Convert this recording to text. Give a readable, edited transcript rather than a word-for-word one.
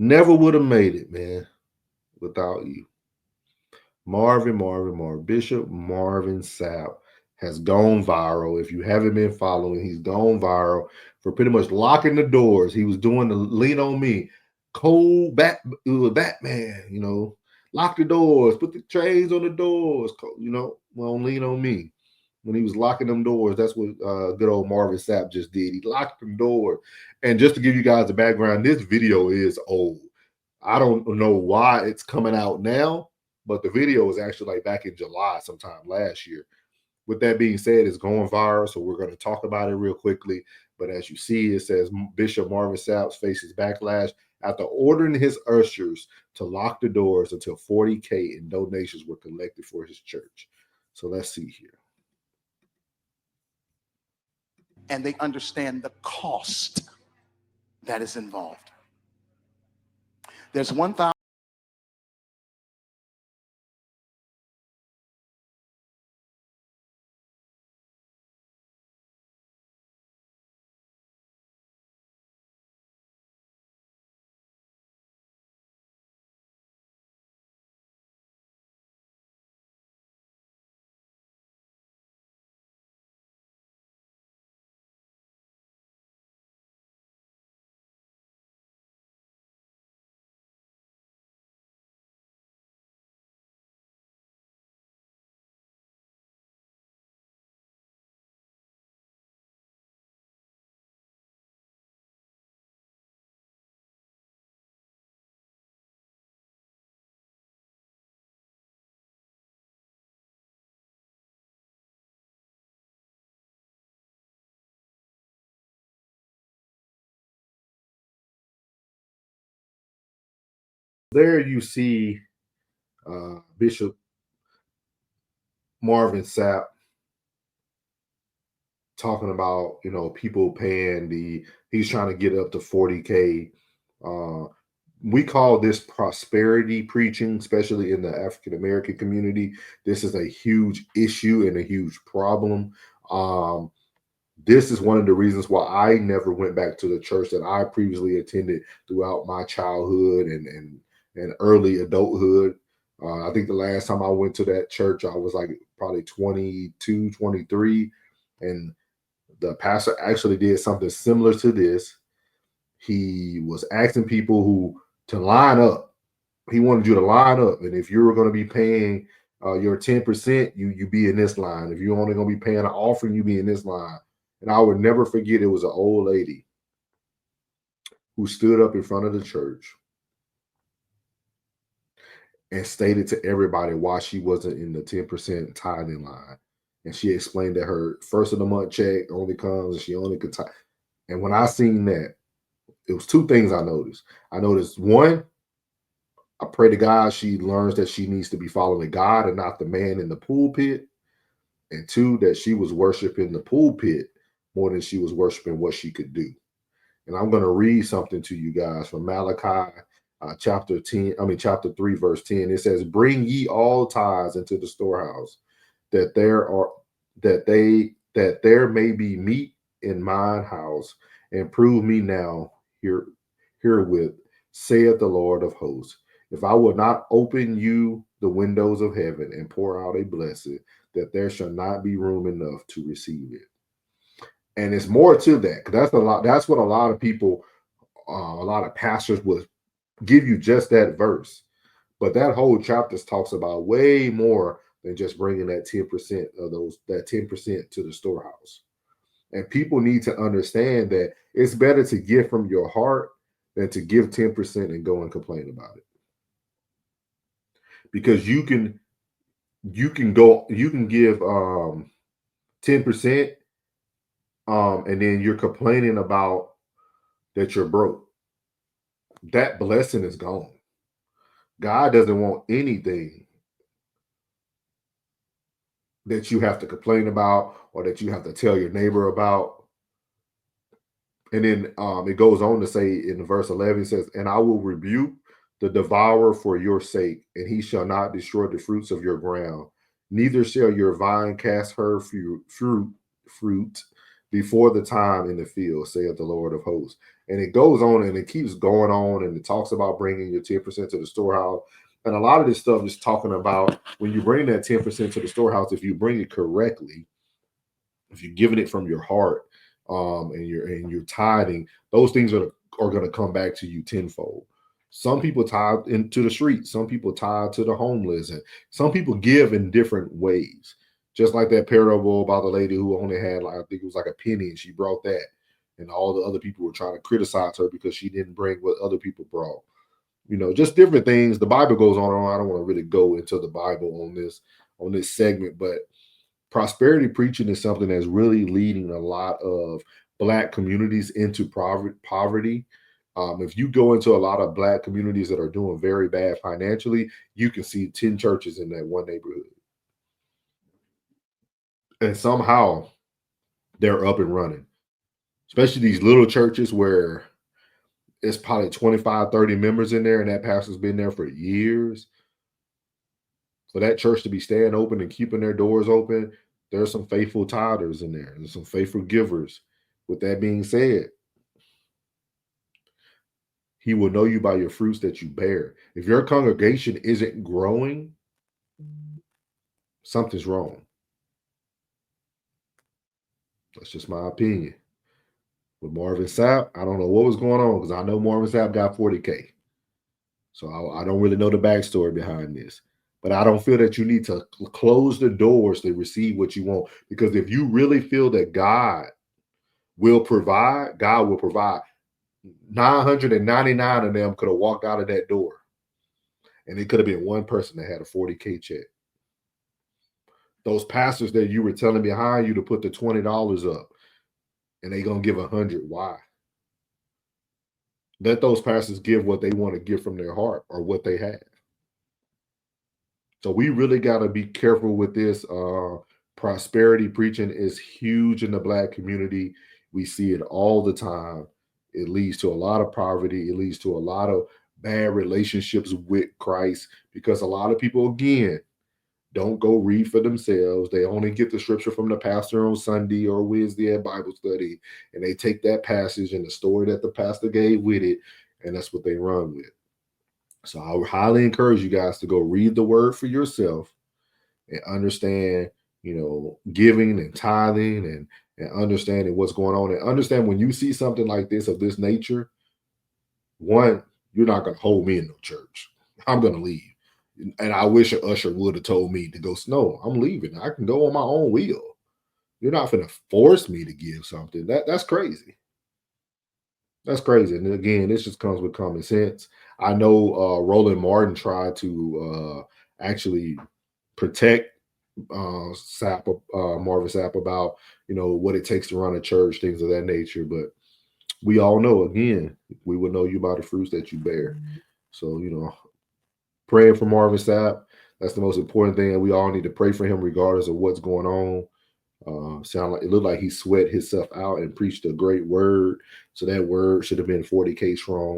Never would have made it, man, without you. Marvin. Bishop Marvin Sapp has gone viral. If you haven't been following, he's gone viral for pretty much locking the doors. He was doing the lean on me, cold Batman, lock the doors, put the trays on the doors, well, lean on me. When he was locking them doors, that's what good old Marvin Sapp just did. He locked them doors. And just to give you guys the background, this video is old. I don't know why it's coming out now, but the video was actually like back in July sometime last year. With that being said, it's going viral, so we're going to talk about it real quickly. But as you see, it says Bishop Marvin Sapp faces backlash after ordering his ushers to lock the doors until 40K in donations were collected for his church. So let's see here. And they understand the cost that is involved. There's 1,000. There you see Bishop Marvin Sapp talking about people paying he's trying to get up to 40K. We call this prosperity preaching, especially in the African American community. This is a huge issue and a huge problem. This is one of the reasons why I never went back to the church that I previously attended throughout my childhood and early adulthood. I think the last time I went to that church, I was like probably 22, 23. And the pastor actually did something similar to this. He was asking people to line up. He wanted you to line up. And if you were going to be paying your 10%, you be in this line. If you're only going to be paying an offering, you be in this line. And I would never forget, it was an old lady who stood up in front of the church and stated to everybody why she wasn't in the 10% tithing line. And she explained that her first of the month check only comes and she only could tithe. And when I seen that, it was two things I noticed. I noticed, one, I pray to God she learns that she needs to be following God and not the man in the pulpit. And two, that she was worshiping the pulpit more than she was worshiping what she could do. And I'm going to read something to you guys from Malachi chapter 3, verse 10. It says, "Bring ye all tithes into the storehouse, that there may be meat in mine house, and prove me now herewith, saith the Lord of hosts, if I will not open you the windows of heaven and pour out a blessing, that there shall not be room enough to receive it." And it's more to that, because that's what a lot of people, a lot of pastors would give you, just that verse. But that whole chapter talks about way more than just bringing that 10% of that 10% to the storehouse. And people need to understand that it's better to give from your heart than to give 10% and go and complain about it. Because you can give 10%, and then you're complaining about that you're broke. That blessing is gone. God doesn't want anything that you have to complain about or that you have to tell your neighbor about. And then it goes on to say in verse 11, it says, "And I will rebuke the devourer for your sake, and he shall not destroy the fruits of your ground. Neither shall your vine cast her fruit before the time in the field, saith the Lord of hosts." And it goes on and it keeps going on, and it talks about bringing your 10% to the storehouse. And a lot of this stuff is talking about when you bring that 10% to the storehouse, if you bring it correctly, if you're giving it from your heart, and you're tithing, those things are going to come back to you tenfold. Some people tithe into the streets, some people tithe to the homeless, and some people give in different ways. Just like that parable about the lady who only had, like, I think it was like a penny, and she brought that, and all the other people were trying to criticize her because she didn't bring what other people brought. Just different things. The Bible goes on and on. I don't want to really go into the Bible on this segment, but prosperity preaching is something that's really leading a lot of Black communities into poverty. If you go into a lot of Black communities that are doing very bad financially, you can see 10 churches in that one neighborhood. And somehow they're up and running, especially these little churches where it's probably 25, 30 members in there, and that pastor's been there for years. For that church to be staying open and keeping their doors open, there's some faithful tithers in there. There's some faithful givers. With that being said, he will know you by your fruits that you bear. If your congregation isn't growing, something's wrong. That's just my opinion. With Marvin Sapp, I don't know what was going on, because I know Marvin Sapp got 40K. So I don't really know the backstory behind this. But I don't feel that you need to close the doors to receive what you want. Because if you really feel that God will provide, God will provide. 999 of them could have walked out of that door, and it could have been one person that had a 40K check. Those pastors that you were telling behind you to put the $20 up, and they're going to give 100. Why? Let those pastors give what they want to give from their heart or what they have. So we really got to be careful with this. Prosperity preaching is huge in the Black community. We see it all the time. It leads to a lot of poverty. It leads to a lot of bad relationships with Christ, because a lot of people, again, don't go read for themselves. They only get the scripture from the pastor on Sunday or Wednesday at Bible study, and they take that passage and the story that the pastor gave with it, and that's what they run with. So I would highly encourage you guys to go read the word for yourself and understand, giving and tithing, and understanding what's going on, and understand when you see something like this, of this nature, one, you're not going to hold me in no church. I'm going to leave. And I wish an usher would have told me to go. No, I'm leaving. I can go on my own wheel. You're not going to force me to give something. That's crazy. That's crazy. And again, this just comes with common sense. I know Roland Martin tried to actually protect Marvin Sapp about, what it takes to run a church, things of that nature. But we all know, again, we will know you by the fruits that you bear. So, praying for Marvin Sapp, that's the most important thing. And we all need to pray for him regardless of what's going on. It looked like he sweat himself out and preached a great word. So that word should have been 40K strong.